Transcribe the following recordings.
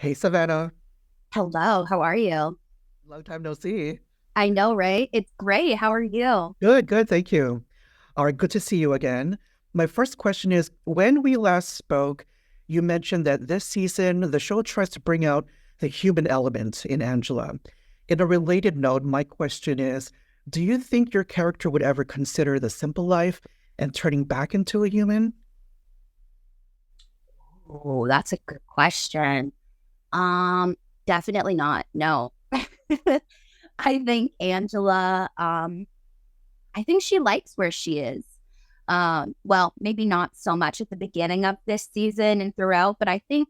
Hey, Savannah. Hello, how are you? Long time no see. I know, right? It's great. How are you? Good, good. Thank you. All right, good to see you again. My first question is, when we last spoke, you mentioned that this season, the show tries to bring out the human element in Angela. In a related note, my question is, do you think your character would ever consider the simple life and turning back into a human? Oh, that's a good question. Um, Definitely not. No. I think Angela, I think she likes where she is. Well, maybe not so much at the beginning of this season and throughout, but I think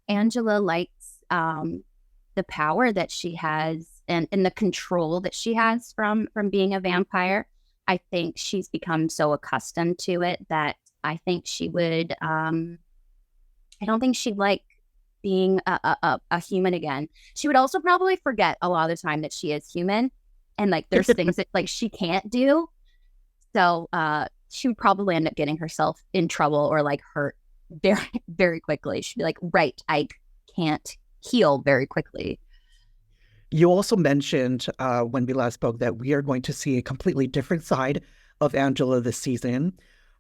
Angela likes the power that she has and the control that she has from being a vampire. I think she's become so accustomed to it that I think she would I don't think she'd like being a human again. She would also probably forget a lot of the time that she is human and like there's things that like she can't do. So she would probably end up getting herself in trouble or like hurt very, very quickly. She'd be like, right, I can't heal very quickly. You also mentioned when we last spoke that we are going to see a completely different side of Angela this season.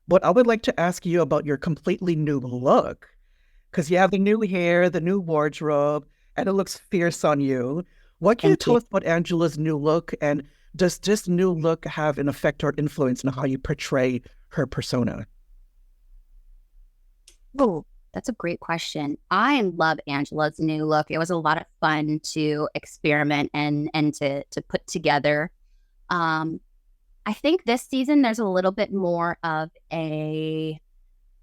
But I would like to ask you about your completely new look, because you have the new hair, the new wardrobe, and it looks fierce on you. What can you Thank tell you. us about Angela's new look? And does this new look have an effect or influence on how you portray her persona? Oh, that's a great question. I love Angela's new look. It was a lot of fun to experiment and to put together. Um, I think this season there's a little bit more of a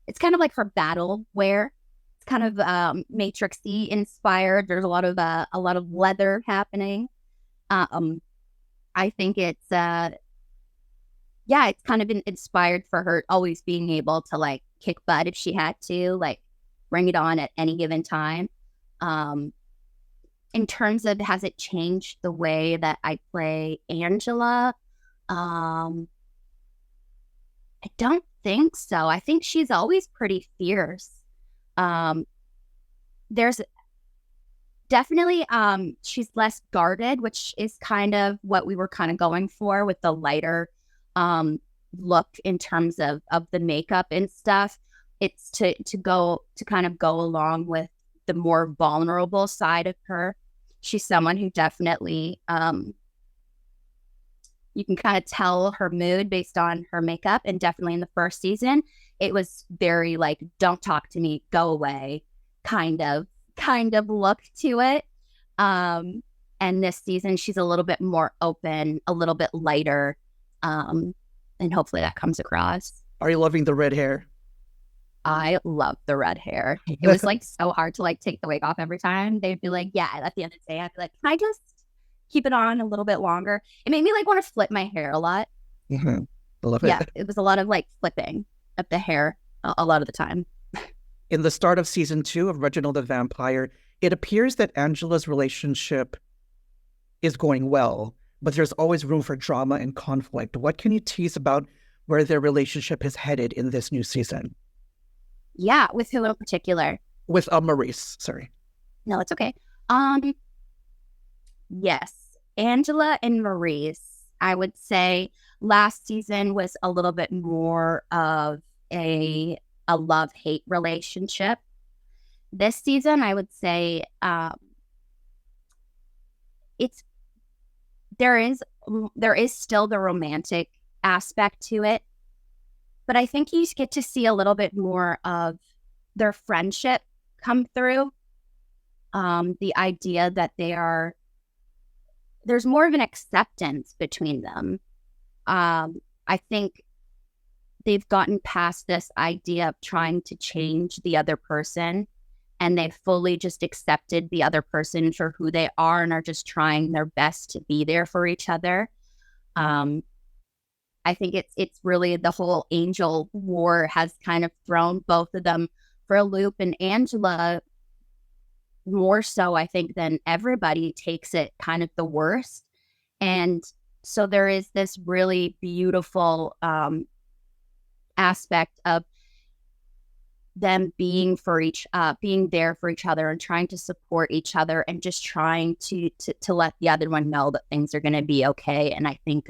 it's kind of like her battle wear. It's kind of matrixy inspired. There's a lot of leather happening. Um, I think it's yeah, it's kind of been inspired for her always being able to like kick butt if she had to, like bring it on at any given time. Um, in terms of has it changed the way that I play Angela? Um, I don't think so. I think she's always pretty fierce. Um, there's definitely she's less guarded, which is kind of what we were kind of going for with the lighter um look in terms of the makeup and stuff. It's to go to kind of go along with the more vulnerable side of her. She's someone who definitely you can kind of tell her mood based on her makeup, and definitely in the first season it was very like don't talk to me, go away kind of look to it. um and this season she's a little bit more open, a little bit lighter, um and hopefully that comes across. Are you loving the red hair? I love the red hair. It was like so hard to like take the wig off every time. They'd be like, yeah, at the end of the day I'd be like, can I just keep it on a little bit longer? It made me like want to flip my hair a lot. Mhm. I love Yeah, it. it was a lot of like flipping of the hair a lot of the time. In the start of season two of Reginald the Vampire, it appears that Angela's relationship is going well, but there's always room for drama and conflict. What can you tease about where their relationship is headed in this new season? Yeah, with who in particular? With Maurice, sorry. No, it's okay. Um, yes, Angela and Maurice. I would say last season was a little bit more of a a love hate relationship. This season, I would say it's there is there is still the romantic aspect to it, but I think you get to see a little bit more of their friendship come through. The idea that there's more of an acceptance between them. I think they've gotten past this idea of trying to change the other person, and they've fully just accepted the other person for who they are and are just trying their best to be there for each other. Um, I think it's really the whole Angel war has kind of thrown both of them for a loop, and Angela more so I think than everybody takes it kind of the worst. And so there is this really beautiful aspect of them being there for each other and trying to support each other and just trying to let the other one know that things are going to be okay. And I think,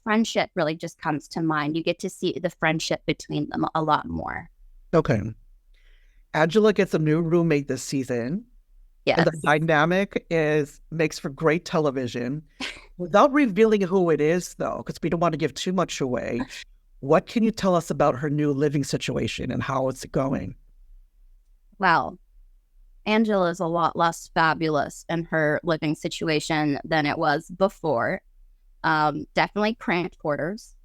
friendship really just comes to mind. You get to see the friendship between them a lot more. Okay. Angela gets a new roommate this season. Yes. And the dynamic makes for great television. Without revealing who it is, though, because we don't want to give too much away, what can you tell us about her new living situation and how it's going? Well, Angela is a lot less fabulous in her living situation than it was before. Definitely cramped quarters.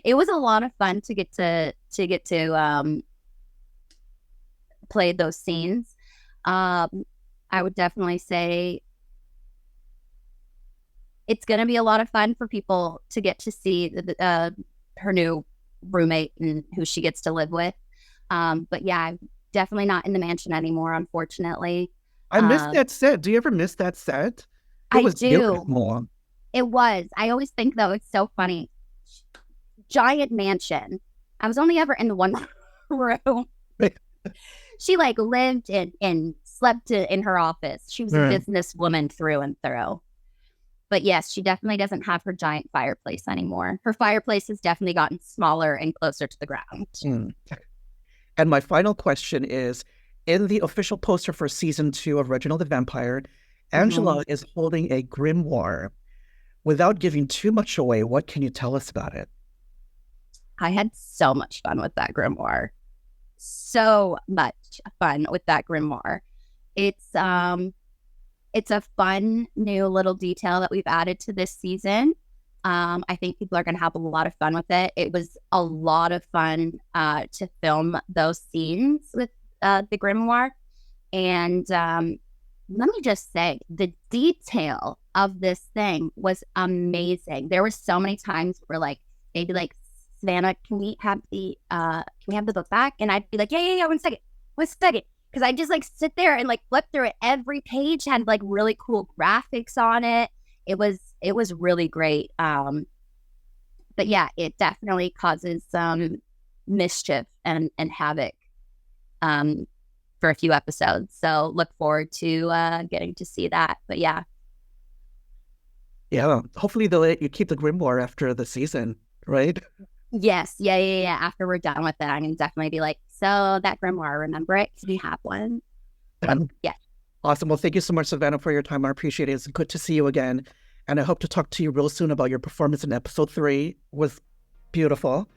It was a lot of fun to get to play those scenes. I would definitely say it's going to be a lot of fun for people to get to see her new roommate and who she gets to live with. But yeah, I'm definitely not in the mansion anymore, unfortunately. I missed that set. Do you ever miss that set? I do. Beautiful. It was. I always think, though, it's so funny. Giant mansion. I was only ever in the one room. She lived and slept in her office. She was a businesswoman through and through. But yes, she definitely doesn't have her giant fireplace anymore. Her fireplace has definitely gotten smaller and closer to the ground. And my final question is, in the official poster for season 2 of Reginald the Vampire, Angela is holding a grimoire. Without giving too much away, what can you tell us about it? I had so much fun with that grimoire. So much fun with that grimoire. It's a fun new little detail that we've added to this season. I think people are going to have a lot of fun with it. It was a lot of fun to film those scenes with the grimoire. And let me just say, the detail of this thing was amazing. There were so many times where they'd be like, Savannah, can we have the book back? And I'd be like, yeah, 1 second. Because I just sit there and flip through it. Every page had really cool graphics on it. It was really great. But yeah, it definitely causes mischief and havoc for a few episodes. So look forward to getting to see that. But yeah. Yeah, hopefully they'll let you keep the grimoire after the season, right? Yes. Yeah. After we're done with it, I'm going to definitely be like, so that grimoire, remember it? Because we have one. Yeah. Awesome. Well, thank you so much, Savannah, for your time. I appreciate it. It's good to see you again. And I hope to talk to you real soon about your performance in episode 3. It was beautiful.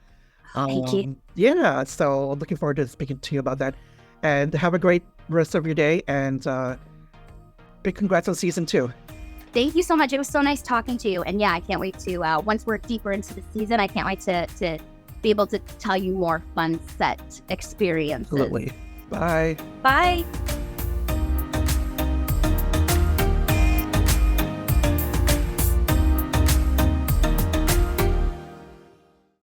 Thank you. Yeah. So looking forward to speaking to you about that. And have a great rest of your day. And big congrats on season 2. Thank you so much. It was so nice talking to you. And yeah, I can't wait to, once we're deeper into the season, I can't wait to be able to tell you more fun set experiences. Absolutely. Bye. Bye.